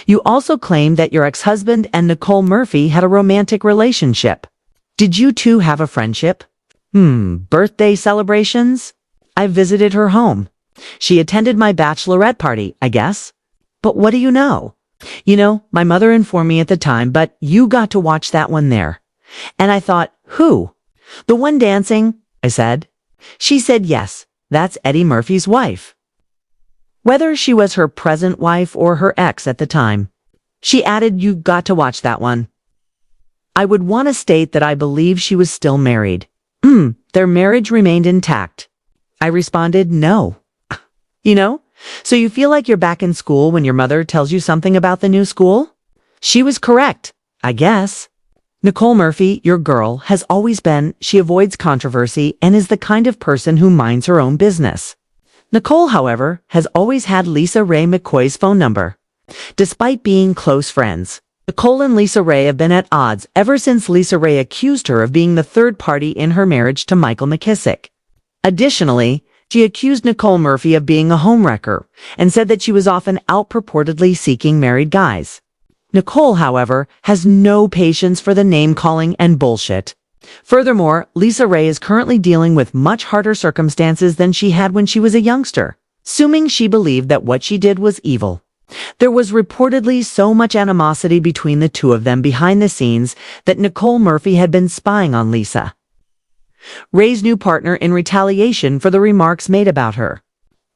You also claimed that your ex-husband and Nicole Murphy had a romantic relationship. Did you two have a friendship? Birthday celebrations? I visited her home. She attended my bachelorette party, I guess. But what do you know? You know, my mother informed me at the time, but you got to watch that one there. And I thought, who? The one dancing? I said. She said yes, that's Eddie Murphy's wife. Whether she was her present wife or her ex at the time. She added, you got to watch that one. I would want to state that I believe she was still married. Their marriage remained intact. I responded, no. You know, so you feel like you're back in school when your mother tells you something about the new school? She was correct, I guess. Nicole Murphy, your girl, has always been, she avoids controversy and is the kind of person who minds her own business. Nicole, however, has always had Lisa Raye McCoy's phone number. Despite being close friends, Nicole and Lisa Raye have been at odds ever since Lisa Raye accused her of being the third party in her marriage to Michael McKissick. Additionally, she accused Nicole Murphy of being a homewrecker and said that she was often out purportedly seeking married guys. Nicole, however, has no patience for the name-calling and bullshit. Furthermore, Lisa Raye is currently dealing with much harder circumstances than she had when she was a youngster, assuming she believed that what she did was evil. There was reportedly so much animosity between the two of them behind the scenes that Nicole Murphy had been spying on Lisa Raye's new partner in retaliation for the remarks made about her.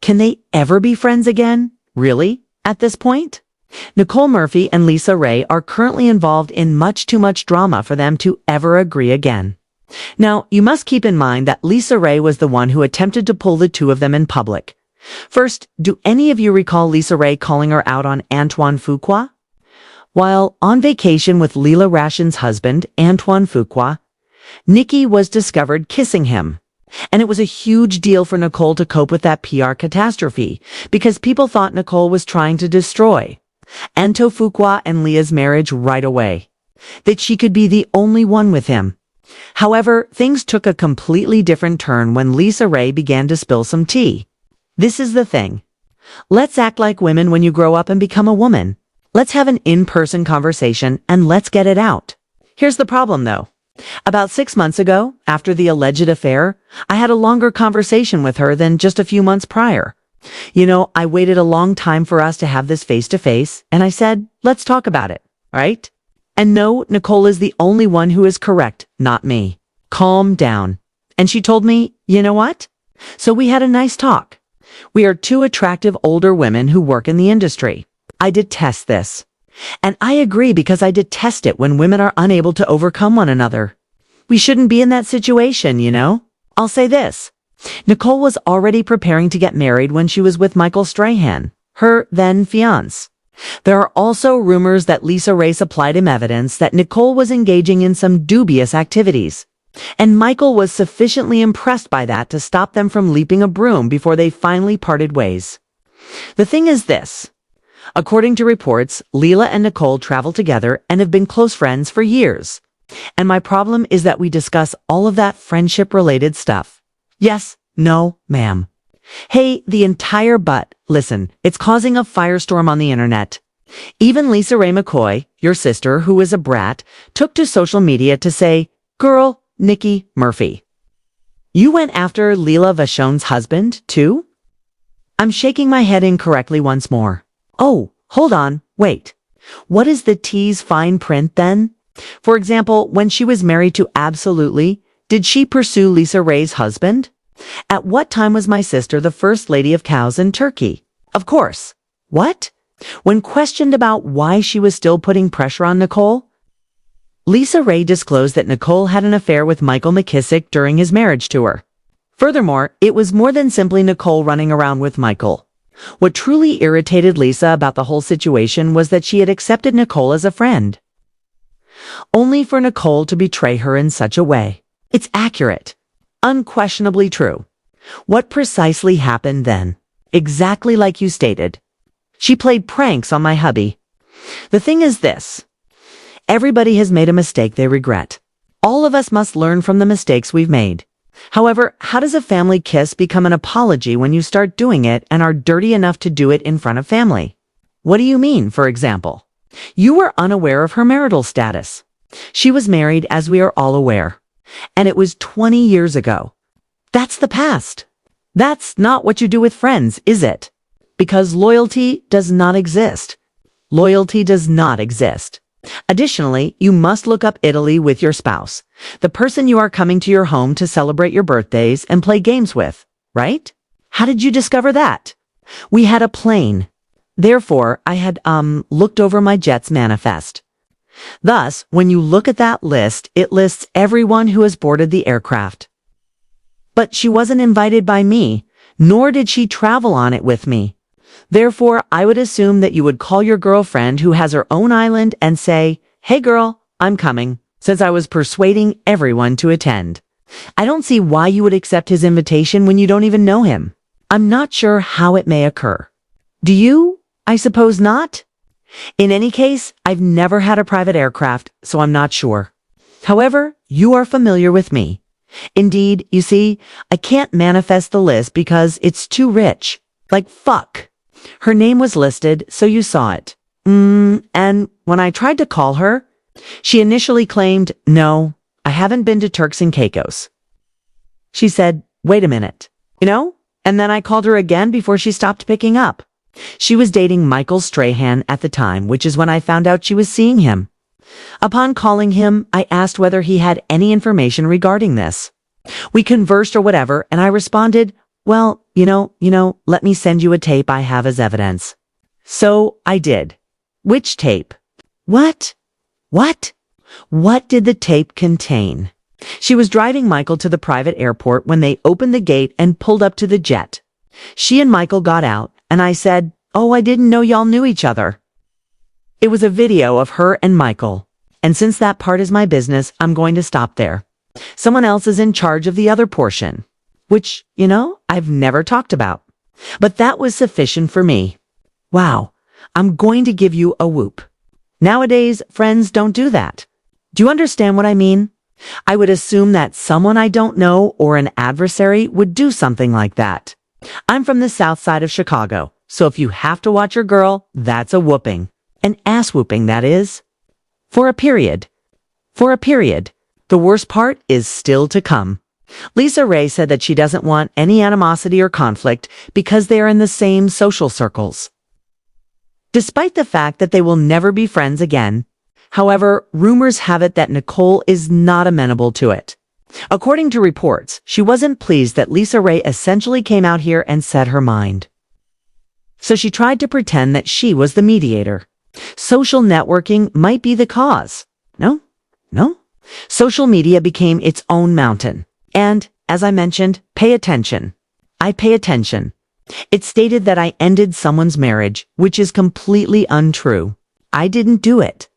Can they ever be friends again? Really? At this point? Nicole Murphy and Lisa Raye are currently involved in much too much drama for them to ever agree again. Now, you must keep in mind that Lisa Raye was the one who attempted to pull the two of them in public. First, do any of you recall Lisa Raye calling her out on Antoine Fuqua? While on vacation with Leela Rashin's husband, Antoine Fuqua, Nikki was discovered kissing him. And it was a huge deal for Nicole to cope with that PR catastrophe, because people thought Nicole was trying to destroy Anto Fuqua and Leah's marriage right away, that she could be the only one with him. However, things took a completely different turn when Lisa Raye began to spill some tea. This is the thing. Let's act like women when you grow up and become a woman. Let's have an in-person conversation and let's get it out. Here's the problem, though. About 6 months ago, after the alleged affair, I had a longer conversation with her than just a few months prior. You know, I waited a long time for us to have this face-to-face, and I said, let's talk about it, right? And no, Nicole is the only one who is correct, not me. Calm down. And she told me, you know what? So we had a nice talk. We are two attractive older women who work in the industry. I detest this. And I agree, because I detest it when women are unable to overcome one another. We shouldn't be in that situation, you know? I'll say this. Nicole was already preparing to get married when she was with Michael Strahan, her then fiancé. There are also rumors that Lisa Raye supplied him evidence that Nicole was engaging in some dubious activities. And Michael was sufficiently impressed by that to stop them from leaping a broom before they finally parted ways. The thing is this. According to reports, Leela and Nicole travel together and have been close friends for years. And my problem is that we discuss all of that friendship-related stuff. Yes, no, ma'am. Hey, the entire but, listen, it's causing a firestorm on the internet. Even Lisa Raye McCoy, your sister, who is a brat, took to social media to say, girl, Nikki Murphy. You went after Leela Vachon's husband, too? I'm shaking my head incorrectly once more. Oh, hold on, wait. What is the T's fine print then? For example, when she was married to Absolutely, did she pursue Lisa Raye's husband? At what time was my sister the first lady of cows in Turkey? Of course. What? When questioned about why she was still putting pressure on Nicole, Lisa Raye disclosed that Nicole had an affair with Michael McKissick during his marriage to her. Furthermore, it was more than simply Nicole running around with Michael. What truly irritated Lisa about the whole situation was that she had accepted Nicole as a friend, only for Nicole to betray her in such a way. It's accurate. Unquestionably true. What precisely happened then? Exactly like you stated. She played pranks on my hubby. The thing is this. Everybody has made a mistake they regret. All of us must learn from the mistakes we've made. However, how does a family kiss become an apology when you start doing it and are dirty enough to do it in front of family? What do you mean, for example? You were unaware of her marital status. She was married, as we are all aware. And it was 20 years ago. That's the past. That's not what you do with friends, is it? Because loyalty does not exist. Loyalty does not exist. Additionally, you must look up Italy with your spouse, the person you are coming to your home to celebrate your birthdays and play games with, right? How did you discover that? We had a plane. Therefore, I had, looked over my jet's manifest. Thus, when you look at that list, it lists everyone who has boarded the aircraft. But she wasn't invited by me, nor did she travel on it with me. Therefore, I would assume that you would call your girlfriend who has her own island and say, "Hey girl, I'm coming," since I was persuading everyone to attend. I don't see why you would accept his invitation when you don't even know him. I'm not sure how it may occur. Do you? I suppose not? In any case, I've never had a private aircraft, so I'm not sure. However, you are familiar with me. Indeed, you see, I can't manifest the list because it's too rich. Like fuck. Her name was listed, so you saw it. And when I tried to call her, she initially claimed, "No, I haven't been to Turks and Caicos." She said, "Wait a minute, and then I called her again before she stopped picking up. She was dating Michael Strahan at the time, which is when I found out she was seeing him. Upon calling him, I asked whether he had any information regarding this. We conversed or whatever, and I responded, "Well, let me send you a tape I have as evidence." So I did. Which tape? What? What did the tape contain? She was driving Michael to the private airport when they opened the gate and pulled up to the jet. She and Michael got out, and I said, "Oh, I didn't know y'all knew each other." It was a video of her and Michael. And since that part is my business, I'm going to stop there. Someone else is in charge of the other portion, which, I've never talked about. But that was sufficient for me. Wow, I'm going to give you a whoop. Nowadays, friends don't do that. Do you understand what I mean? I would assume that someone I don't know or an adversary would do something like that. I'm from the south side of Chicago, so if you have to watch your girl, that's a whooping. An ass whooping, that is. For a period. The worst part is still to come. Lisa Raye said that she doesn't want any animosity or conflict because they are in the same social circles. Despite the fact that they will never be friends again, however, rumors have it that Nicole is not amenable to it. According to reports, she wasn't pleased that Lisa Raye essentially came out here and said her mind. So she tried to pretend that she was the mediator. Social networking might be the cause. No. Social media became its own mountain. And, as I mentioned, pay attention. I pay attention. It stated that I ended someone's marriage, which is completely untrue. I didn't do it.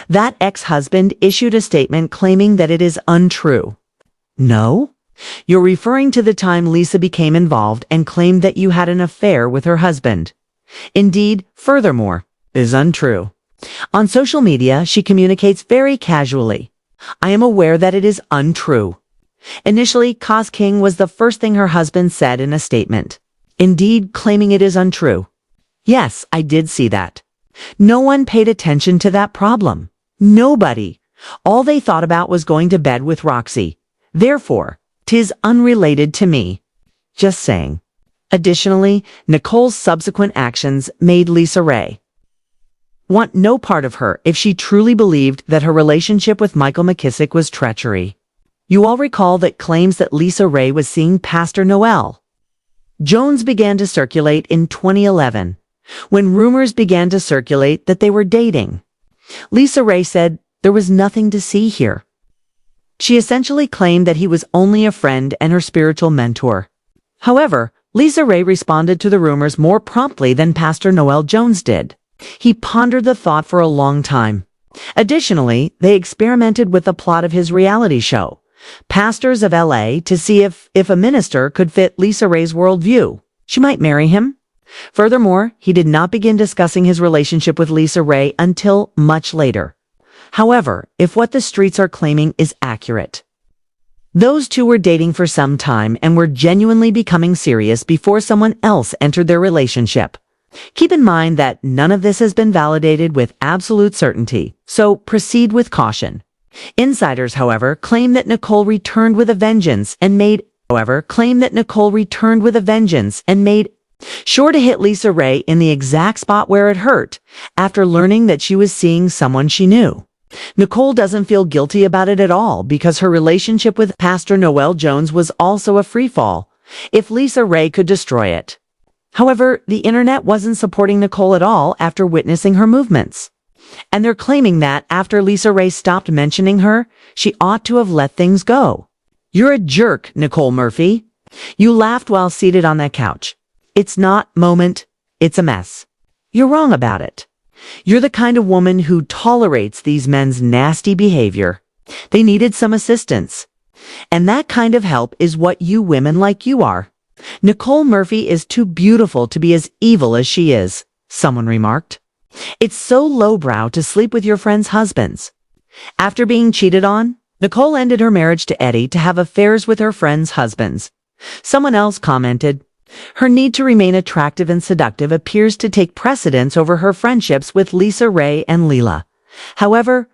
That ex-husband issued a statement claiming that it is untrue. No? You're referring to the time Lisa became involved and claimed that you had an affair with her husband. Indeed, furthermore, is untrue. On social media, she communicates very casually. I am aware that it is untrue. Initially, Cos King was the first thing her husband said in a statement. Indeed, claiming it is untrue. Yes, I did see that. No one paid attention to that problem. Nobody. All they thought about was going to bed with Roxy. Therefore, 'tis unrelated to me. Just saying. Additionally, Nicole's subsequent actions made Lisa Raye want no part of her if she truly believed that her relationship with Michael McKissick was treachery. You all recall that claims that Lisa Raye was seeing Pastor Noel Jones began to circulate in 2011, when rumors began to circulate that they were dating. Lisa Raye said there was nothing to see here. She essentially claimed that he was only a friend and her spiritual mentor. However, Lisa Raye responded to the rumors more promptly than Pastor Noel Jones did. He pondered the thought for a long time. Additionally, they experimented with the plot of his reality show, Pastors of LA, to see if a minister could fit Lisa Raye's worldview. She might marry him. Furthermore, he did not begin discussing his relationship with Lisa Raye until much later. However, if what the streets are claiming is accurate, those two were dating for some time and were genuinely becoming serious before someone else entered their relationship. Keep in mind that none of this has been validated with absolute certainty, so proceed with caution. Insiders, however, claim that Nicole returned with a vengeance and made sure to hit Lisa Raye in the exact spot where it hurt after learning that she was seeing someone she knew. Nicole doesn't feel guilty about it at all because her relationship with Pastor Noel Jones was also a free-fall, if Lisa Raye could destroy it. However, the internet wasn't supporting Nicole at all after witnessing her movements. And they're claiming that after Lisa Raye stopped mentioning her, she ought to have let things go. You're a jerk, Nicole Murphy. You laughed while seated on that couch. It's not moment, it's a mess. You're wrong about it. You're the kind of woman who tolerates these men's nasty behavior. They needed some assistance. And that kind of help is what you women like you are. Nicole Murphy is too beautiful to be as evil as she is, someone remarked. It's so lowbrow to sleep with your friends' husbands. After being cheated on, Nicole ended her marriage to Eddie to have affairs with her friends' husbands. Someone else commented, her need to remain attractive and seductive appears to take precedence over her friendships with Lisa Raye and Leela. However,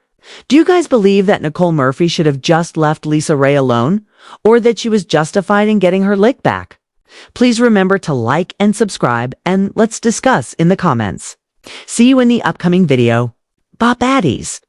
do you guys believe that Nicole Murphy should have just left Lisa Raye alone, or that she was justified in getting her lick back? Please remember to like and subscribe, and let's discuss in the comments. See you in the upcoming video. Bop Baddies!